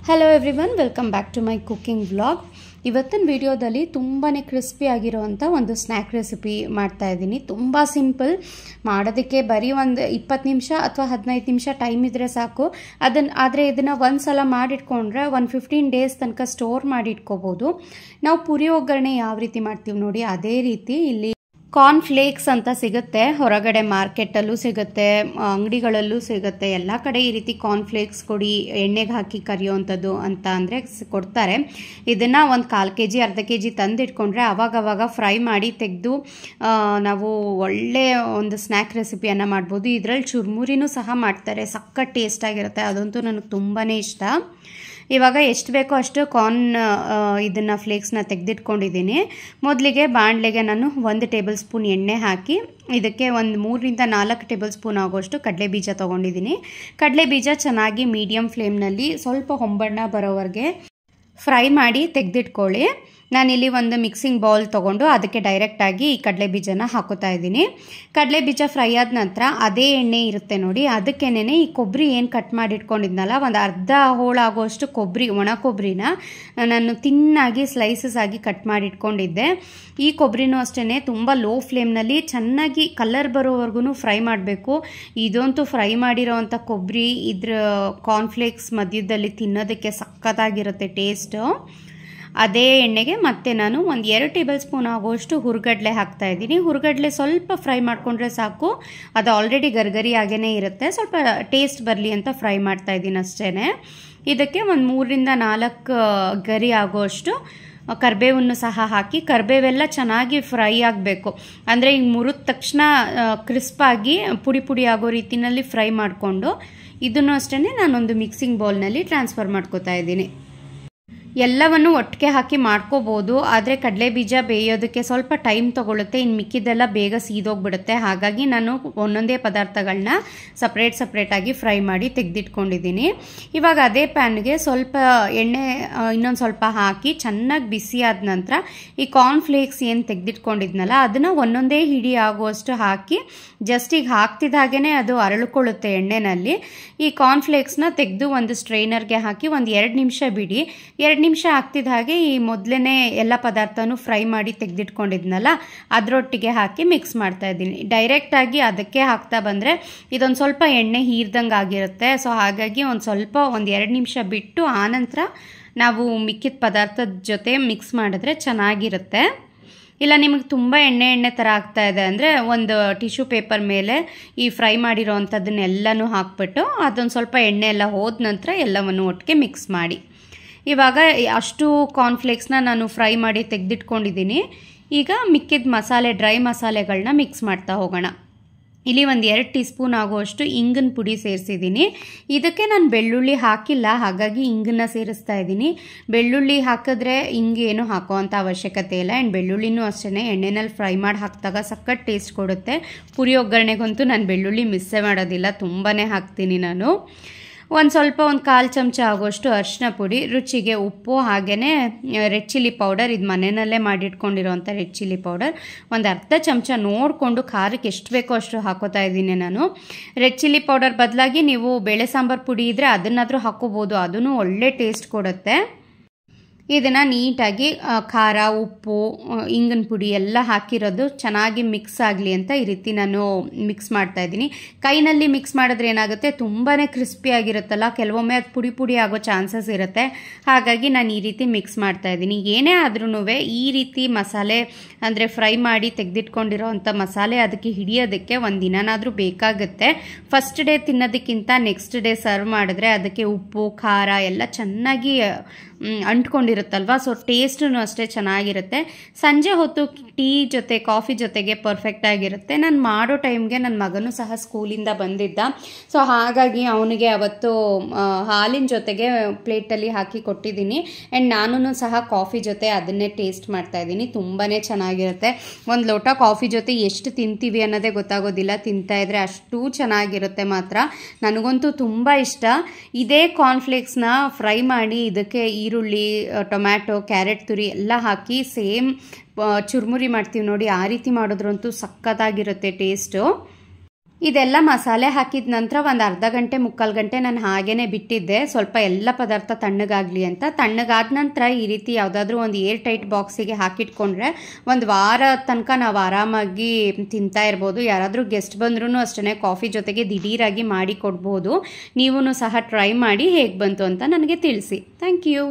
Hello everyone, welcome back to my cooking vlog. ಇವತ್ತಿನ ವಿಡಿಯೋದಲ್ಲಿ ತುಂಬಾ ಕ್ರಿಸ್ಪಿ ಆಗಿರುವಂಥ ಒಂದು ಸ್ನ್ಯಾಕ್ ರೆಸಿಪಿ ಮಾಡ್ತಾ ಇದ್ದೀನಿ. ತುಂಬ ಸಿಂಪಲ್, ಮಾಡೋದಕ್ಕೆ ಬರೀ ಒಂದು 20 ನಿಮಿಷ ಅಥವಾ 15 ನಿಮಿಷ ಟೈಮ್ ಇದ್ದರೆ ಸಾಕು. ಆದರೆ ಇದನ್ನು ಒಂದು ಸಲ ಮಾಡಿಟ್ಕೊಂಡ್ರೆ ಒಂದು 15 ಡೇಸ್ ತನಕ ಸ್ಟೋರ್ ಮಾಡಿ ಇಟ್ಕೋಬೋದು. ನಾವು ಪುರಿ ಒಗ್ಗರಣೆ ಯಾವ ರೀತಿ ಮಾಡ್ತೀವಿ ನೋಡಿ, ಅದೇ ರೀತಿ ಇಲ್ಲಿ ಕಾರ್ನ್ ಫ್ಲೇಕ್ಸ್ ಅಂತ ಸಿಗುತ್ತೆ. ಹೊರಗಡೆ ಮಾರ್ಕೆಟಲ್ಲೂ ಸಿಗುತ್ತೆ, ಅಂಗಡಿಗಳಲ್ಲೂ ಸಿಗುತ್ತೆ. ಎಲ್ಲ ಕಡೆ ಈ ರೀತಿ ಕಾರ್ನ್ ಫ್ಲೇಕ್ಸ್ ಕೊಡಿ, ಎಣ್ಣೆಗೆ ಹಾಕಿ ಕರಿಯೋವಂಥದ್ದು ಅಂತ ಅಂದರೆ ಕೊಡ್ತಾರೆ. ಇದನ್ನು ಒಂದು 1/4 kg ಅರ್ಧ kg ತಂದಿಟ್ಕೊಂಡ್ರೆ ಅವಾಗವಾಗ ಫ್ರೈ ಮಾಡಿ ತೆಗೆದು ನಾವು ಒಳ್ಳೆ ಒಂದು ಸ್ನ್ಯಾಕ್ ರೆಸಿಪಿಯನ್ನು ಮಾಡ್ಬೋದು. ಇದರಲ್ಲಿ ಚುರ್ಮುರಿನೂ ಸಹ ಮಾಡ್ತಾರೆ, ಸಖತ್ ಟೇಸ್ಟ್ ಆಗಿರುತ್ತೆ. ಅದಂತೂ ನನಗೆ ತುಂಬಾ ಇಷ್ಟ. ಇವಾಗ ಎಷ್ಟು ಬೇಕೋ ಅಷ್ಟು ಕಾರ್ನ್ ಇದನ್ನು ಫ್ಲೇಕ್ಸ್ನ ತೆಗೆದಿಟ್ಕೊಂಡಿದ್ದೀನಿ. ಮೊದಲಿಗೆ ಬಾಣಲೆಗೆ ನಾನು 1 ಟೇಬಲ್ ಸ್ಪೂನ್ ಎಣ್ಣೆ ಹಾಕಿ ಇದಕ್ಕೆ ಒಂದು 3 ರಿಂದ 4 ಟೇಬಲ್ ಸ್ಪೂನ್ ಆಗೋಷ್ಟು ಕಡಲೆ ಬೀಜ ತೊಗೊಂಡಿದ್ದೀನಿ. ಕಡಲೆ ಬೀಜ ಚೆನ್ನಾಗಿ ಮೀಡಿಯಮ್ ಫ್ಲೇಮ್ನಲ್ಲಿ ಸ್ವಲ್ಪ ಹೊಂಬಣ್ಣ ಬರೋವರೆಗೆ ಫ್ರೈ ಮಾಡಿ ತೆಗೆದಿಟ್ಕೊಳ್ಳಿ. ನಾನಿಲ್ಲಿ ಒಂದು ಮಿಕ್ಸಿಂಗ್ ಬೌಲ್ ತೊಗೊಂಡು ಅದಕ್ಕೆ ಡೈರೆಕ್ಟಾಗಿ ಈ ಕಡಲೆ ಬೀಜನ ಹಾಕೋತಾ ಇದ್ದೀನಿ. ಕಡಲೆ ಬೀಜ ಫ್ರೈ ಆದ ನಂತರ ಅದೇ ಎಣ್ಣೆ ಇರುತ್ತೆ ನೋಡಿ, ಅದಕ್ಕೇನೆ ಈ ಕೊಬ್ಬರಿ ಏನು ಕಟ್ ಮಾಡಿ ಇಟ್ಕೊಂಡಿದ್ನಲ್ಲ, ಒಂದು ಅರ್ಧ ಹೋಳಾಗೋಷ್ಟು ಕೊಬ್ಬರಿ, ಒಣ ಕೊಬ್ಬರಿನ ನಾನು ತಿನ್ನಾಗಿ ಸ್ಲೈಸಸ್ ಆಗಿ ಕಟ್ ಮಾಡಿ ಇಟ್ಕೊಂಡಿದ್ದೆ. ಈ ಕೊಬ್ಬರಿನೂ ಅಷ್ಟೇ ತುಂಬ ಲೋ ಫ್ಲೇಮ್ನಲ್ಲಿ ಚೆನ್ನಾಗಿ ಕಲರ್ ಬರೋವರೆಗೂ ಫ್ರೈ ಮಾಡಬೇಕು. ಇದಂತೂ ಫ್ರೈ ಮಾಡಿರೋವಂಥ ಕೊಬ್ಬರಿ ಇದ್ರ ಕಾರ್ನ್ಫ್ಲೇಕ್ಸ್ ಮಧ್ಯದಲ್ಲಿ ತಿನ್ನೋದಕ್ಕೆ ಸಖತ್ತಾಗಿರುತ್ತೆ ಟೇಸ್ಟು. ಅದೇ ಎಣ್ಣೆಗೆ ಮತ್ತೆ ನಾನು ಒಂದು 2 ಟೇಬಲ್ ಸ್ಪೂನ್ ಆಗೋಷ್ಟು ಹುರ್ಗಡ್ಲೆ ಹಾಕ್ತಾ ಇದ್ದೀನಿ. ಹುರ್ಗಡ್ಲೆ ಸ್ವಲ್ಪ ಫ್ರೈ ಮಾಡಿಕೊಂಡ್ರೆ ಸಾಕು, ಅದು ಆಲ್ರೆಡಿ ಗರ್ಗರಿ ಆಗೇ ಇರುತ್ತೆ. ಸ್ವಲ್ಪ ಟೇಸ್ಟ್ ಬರಲಿ ಅಂತ ಫ್ರೈ ಮಾಡ್ತಾ ಇದ್ದೀನಿ ಅಷ್ಟೇ. ಇದಕ್ಕೆ ಒಂದು 3 ರಿಂದ 4 ಗರಿ ಆಗೋಷ್ಟು ಕರಿಬೇವನ್ನು ಸಹ ಹಾಕಿ, ಕರಿಬೇವೆಲ್ಲ ಚೆನ್ನಾಗಿ ಫ್ರೈ ಆಗಬೇಕು. ಅಂದರೆ ಈಗ ಮುರಿದ ತಕ್ಷಣ ಕ್ರಿಸ್ಪಾಗಿ ಪುಡಿ ಪುಡಿ ಆಗೋ ರೀತಿಯಲ್ಲಿ ಫ್ರೈ ಮಾಡಿಕೊಂಡು ಇದನ್ನು ಅಷ್ಟೇ ನಾನೊಂದು ಮಿಕ್ಸಿಂಗ್ ಬೌಲ್ನಲ್ಲಿ ಟ್ರಾನ್ಸ್ಫರ್ ಮಾಡ್ಕೋತಾ ಇದ್ದೀನಿ. ಎಲ್ಲವನ್ನು ಒಟ್ಟಿಗೆ ಹಾಕಿ ಮಾಡ್ಕೋಬೋದು, ಆದರೆ ಕಡಲೆ ಬೀಜ ಬೇಯೋದಕ್ಕೆ ಸ್ವಲ್ಪ ಟೈಮ್ ತೊಗೊಳುತ್ತೆ. ಇನ್ನು ಮಿಕ್ಕಿದ್ದೆಲ್ಲ ಬೇಗ ಸೀದೋಗ್ಬಿಡುತ್ತೆ. ಹಾಗಾಗಿ ನಾನು ಒಂದೊಂದೇ ಪದಾರ್ಥಗಳನ್ನ ಸಪ್ರೇಟಾಗಿ ಫ್ರೈ ಮಾಡಿ ತೆಗೆದಿಟ್ಕೊಂಡಿದ್ದೀನಿ. ಇವಾಗ ಅದೇ ಪ್ಯಾನ್ಗೆ ಸ್ವಲ್ಪ ಎಣ್ಣೆ ಇನ್ನೊಂದು ಸ್ವಲ್ಪ ಹಾಕಿ ಚೆನ್ನಾಗಿ ಬಿಸಿ ಆದ ನಂತರ ಈ ಕಾರ್ನ್ ಫ್ಲೇಕ್ಸ್ ಏನು ತೆಗೆದಿಟ್ಕೊಂಡಿದ್ನಲ್ಲ ಅದನ್ನು ಒಂದೊಂದೇ ಹಿಡಿ ಆಗುವಷ್ಟು ಹಾಕಿ ಜಸ್ಟ್ ಈಗ ಹಾಕ್ತಿದ್ದ ಹಾಗೇ ಅದು ಅರಳ್ಕೊಳ್ಳುತ್ತೆ ಎಣ್ಣೆನಲ್ಲಿ. ಈ ಕಾರ್ನ್ ಫ್ಲೇಕ್ಸ್ನ ತೆಗೆದು ಒಂದು ಸ್ಟ್ರೈನರ್ಗೆ ಹಾಕಿ ಒಂದು 2 ನಿಮಿಷ ಬಿಡಿ. 2 ನಿಮಿಷ ಆಗ್ತಿದ್ದ ಹಾಗೆ ಈ ಮೊದಲೇ ಎಲ್ಲ ಪದಾರ್ಥನೂ ಫ್ರೈ ಮಾಡಿ ತೆಗೆದಿಟ್ಕೊಂಡಿದ್ನಲ್ಲ ಅದರೊಟ್ಟಿಗೆ ಹಾಕಿ ಮಿಕ್ಸ್ ಮಾಡ್ತಾ ಇದ್ದೀನಿ. ಡೈರೆಕ್ಟಾಗಿ ಅದಕ್ಕೆ ಹಾಕ್ತಾ ಬಂದರೆ ಇದೊಂದು ಸ್ವಲ್ಪ ಎಣ್ಣೆ ಹೀರ್ದಂಗೆ ಆಗಿರುತ್ತೆ. ಸೊ ಹಾಗಾಗಿ ಒಂದು 2 ನಿಮಿಷ ಬಿಟ್ಟು ಆನಂತರ ನಾವು ಮಿಕ್ಕಿದ ಪದಾರ್ಥದ ಜೊತೆ ಮಿಕ್ಸ್ ಮಾಡಿದ್ರೆ ಚೆನ್ನಾಗಿರುತ್ತೆ. ಇಲ್ಲ ನಿಮಗೆ ತುಂಬ ಎಣ್ಣೆ ಥರ ಆಗ್ತಾ ಇದೆ ಅಂದರೆ ಒಂದು ಟಿಶ್ಯೂ ಪೇಪರ್ ಮೇಲೆ ಈ ಫ್ರೈ ಮಾಡಿರೋ ಅಂಥದ್ದನ್ನೆಲ್ಲನೂ ಹಾಕ್ಬಿಟ್ಟು ಅದೊಂದು ಸ್ವಲ್ಪ ಎಣ್ಣೆ ಎಲ್ಲ ಹೋದ ನಂತರ ಎಲ್ಲವನ್ನು ಒಟ್ಟಿಗೆ ಮಿಕ್ಸ್ ಮಾಡಿ. ಇವಾಗ ಅಷ್ಟು ಕಾರ್ನ್ಫ್ಲೇಕ್ಸ್ನ ನಾನು ಫ್ರೈ ಮಾಡಿ ತೆಗೆದಿಟ್ಕೊಂಡಿದ್ದೀನಿ. ಈಗ ಮಿಕ್ಕಿದ ಮಸಾಲೆ, ಡ್ರೈ ಮಸಾಲೆಗಳನ್ನ ಮಿಕ್ಸ್ ಮಾಡ್ತಾ ಹೋಗೋಣ. ಇಲ್ಲಿ ಒಂದು 2 ಟೀ ಸ್ಪೂನ್ ಆಗುವಷ್ಟು ಇಂಗಿನ ಪುಡಿ ಸೇರಿಸಿದ್ದೀನಿ. ಇದಕ್ಕೆ ನಾನು ಬೆಳ್ಳುಳ್ಳಿ ಹಾಕಿಲ್ಲ, ಹಾಗಾಗಿ ಇಂಗನ್ನು ಸೇರಿಸ್ತಾ ಇದ್ದೀನಿ. ಬೆಳ್ಳುಳ್ಳಿ ಹಾಕಿದ್ರೆ ಇಂಗೇನು ಹಾಕೋವಂಥ ಅವಶ್ಯಕತೆ ಇಲ್ಲ. ಆ್ಯಂಡ್ ಬೆಳ್ಳುಳ್ಳಿನೂ ಅಷ್ಟೇ ಎಣ್ಣೆನಲ್ಲಿ ಫ್ರೈ ಮಾಡಿ ಹಾಕಿದಾಗ ಸಖತ್ ಟೇಸ್ಟ್ ಕೊಡುತ್ತೆ. ಪುರಿ ಒಗ್ಗರಣೆಗಂತೂ ನಾನು ಬೆಳ್ಳುಳ್ಳಿ ಮಿಸ್ಸೇ ಮಾಡೋದಿಲ್ಲ, ತುಂಬಾ ಹಾಕ್ತೀನಿ ನಾನು. ಒಂದು 1/4 ಚಮಚ ಆಗೋಷ್ಟು ಅರಿಶಿನ ಪುಡಿ, ರುಚಿಗೆ ಉಪ್ಪು, ಹಾಗೆಯೇ ರೆಡ್ ಚಿಲ್ಲಿ ಪೌಡರ್, ಇದು ಮನೆಯಲ್ಲೇ ಮಾಡಿಟ್ಕೊಂಡಿರೋವಂಥ ರೆಡ್ ಚಿಲ್ಲಿ ಪೌಡರ್ ಒಂದು ಅರ್ಧ ಚಮಚ ನೋಡಿಕೊಂಡು ಖಾರಕ್ಕೆ ಎಷ್ಟು ಬೇಕೋ ಅಷ್ಟು ಹಾಕೋತಾ ಇದ್ದೀನಿ ನಾನು. ರೆಡ್ ಚಿಲ್ಲಿ ಪೌಡರ್ ಬದಲಾಗಿ ನೀವು ಬೇಳೆ ಸಾಂಬಾರು ಪುಡಿ ಇದ್ದರೆ ಅದನ್ನಾದರೂ ಹಾಕೋಬೋದು, ಅದೂ ಒಳ್ಳೆ ಟೇಸ್ಟ್ ಕೊಡುತ್ತೆ. ಇದನ್ನು ನೀಟಾಗಿ ಖಾರ, ಉಪ್ಪು, ಇಂಗಿನ ಪುಡಿ ಎಲ್ಲ ಹಾಕಿರೋದು ಚೆನ್ನಾಗಿ ಮಿಕ್ಸ್ ಆಗಲಿ ಅಂತ ಈ ರೀತಿ ನಾನು ಮಿಕ್ಸ್ ಮಾಡ್ತಾಯಿದ್ದೀನಿ. ಕೈನಲ್ಲಿ ಮಿಕ್ಸ್ ಮಾಡಿದ್ರೆ ಏನಾಗುತ್ತೆ, ತುಂಬಾ ಕ್ರಿಸ್ಪಿ ಆಗಿರುತ್ತಲ್ಲ, ಕೆಲವೊಮ್ಮೆ ಅದು ಪುಡಿ ಪುಡಿ ಆಗೋ ಚಾನ್ಸಸ್ ಇರುತ್ತೆ. ಹಾಗಾಗಿ ನಾನು ಈ ರೀತಿ ಮಿಕ್ಸ್ ಮಾಡ್ತಾಯಿದ್ದೀನಿ. ಏನೇ ಆದ್ರೂ ಈ ರೀತಿ ಮಸಾಲೆ ಅಂದರೆ ಫ್ರೈ ಮಾಡಿ ತೆಗೆದಿಟ್ಕೊಂಡಿರೋವಂಥ ಮಸಾಲೆ ಅದಕ್ಕೆ ಹಿಡಿಯೋದಕ್ಕೆ ಒಂದು ದಿನನಾದರೂ ಬೇಕಾಗುತ್ತೆ. ಫಸ್ಟ್ ಡೇ ತಿನ್ನೋದಕ್ಕಿಂತ ನೆಕ್ಸ್ಟ್ ಡೇ ಸರ್ವ್ ಮಾಡಿದ್ರೆ ಅದಕ್ಕೆ ಉಪ್ಪು, ಖಾರ ಎಲ್ಲ ಚೆನ್ನಾಗಿ ಅಂಟ್ಕೊಂಡಿರುತ್ತಲ್ವ. ಸೊ ಟೇಸ್ಟೂ ಅಷ್ಟೇ ಚೆನ್ನಾಗಿರುತ್ತೆ. ಸಂಜೆ ಹೊತ್ತು ಟೀ ಜೊತೆ, ಕಾಫಿ ಜೊತೆಗೆ ಪರ್ಫೆಕ್ಟ್ ಆಗಿರುತ್ತೆ. ನಾನು ಮಾಡೋ ಟೈಮ್ಗೆ ನನ್ನ ಮಗನೂ ಸಹ ಸ್ಕೂಲಿಂದ ಬಂದಿದ್ದ. ಸೊ ಹಾಗಾಗಿ ಅವನಿಗೆ ಅವತ್ತು ಹಾಲಿನ ಜೊತೆಗೆ ಪ್ಲೇಟಲ್ಲಿ ಹಾಕಿ ಕೊಟ್ಟಿದ್ದೀನಿ. ಆ್ಯಂಡ್ ನಾನು ಸಹ ಕಾಫಿ ಜೊತೆ ಅದನ್ನೇ ಟೇಸ್ಟ್ ಮಾಡ್ತಾಯಿದ್ದೀನಿ. ತುಂಬಾ ಚೆನ್ನಾಗಿರುತ್ತೆ. ಒಂದು ಲೋಟ ಕಾಫಿ ಜೊತೆ ಎಷ್ಟು ತಿಂತೀವಿ ಅನ್ನೋದೇ ಗೊತ್ತಾಗೋದಿಲ್ಲ, ತಿಂತಾಯಿದ್ರೆ ಅಷ್ಟು ಚೆನ್ನಾಗಿರುತ್ತೆ ಮಾತ್ರ. ನನಗಂತೂ ತುಂಬ ಇಷ್ಟ. ಇದೇ ಕಾರ್ನ್ಫ್ಲೇಕ್ಸ್ನ ಫ್ರೈ ಮಾಡಿ ಇದಕ್ಕೆ ಈರುಳ್ಳಿ, ಟೊಮ್ಯಾಟೊ, ಕ್ಯಾರೆಟ್ ತುರಿ ಎಲ್ಲ ಹಾಕಿ ಸೇಮ್ ಚುರ್ಮುರಿ ಮಾಡ್ತೀವಿ ನೋಡಿ, ಆ ರೀತಿ ಮಾಡಿದ್ರಂತೂ ಸಖತ್ತಾಗಿರುತ್ತೆ ಟೇಸ್ಟು. ಇದೆಲ್ಲ ಮಸಾಲೆ ಹಾಕಿದ ನಂತರ ಒಂದು ಅರ್ಧ ಗಂಟೆ ಮುಕ್ಕಾಲು ಗಂಟೆ ನಾನು ಹಾಗೇ ಬಿಟ್ಟಿದ್ದೆ, ಸ್ವಲ್ಪ ಎಲ್ಲ ಪದಾರ್ಥ ತಣ್ಣಗಾಗಲಿ ಅಂತ. ತಣ್ಣಗಾದ ನಂತರ ಈ ರೀತಿ ಯಾವುದಾದ್ರೂ ಒಂದು ಏರ್ ಟೈಟ್ ಬಾಕ್ಸಿಗೆ ಹಾಕಿಟ್ಕೊಂಡ್ರೆ ಒಂದು ವಾರ ತನಕ ನಾವು ಆರಾಮಾಗಿ ತಿಂತಾ ಇರ್ಬೋದು. ಯಾರಾದರೂ ಗೆಸ್ಟ್ ಬಂದ್ರೂ ಅಷ್ಟೇ ಕಾಫಿ ಜೊತೆಗೆ ದಿಢೀರಾಗಿ ಮಾಡಿ ಕೊಡ್ಬೋದು. ನೀವೂ ಸಹ ಟ್ರೈ ಮಾಡಿ ಹೇಗೆ ಬಂತು ಅಂತ ನನಗೆ ತಿಳಿಸಿ. Thank you.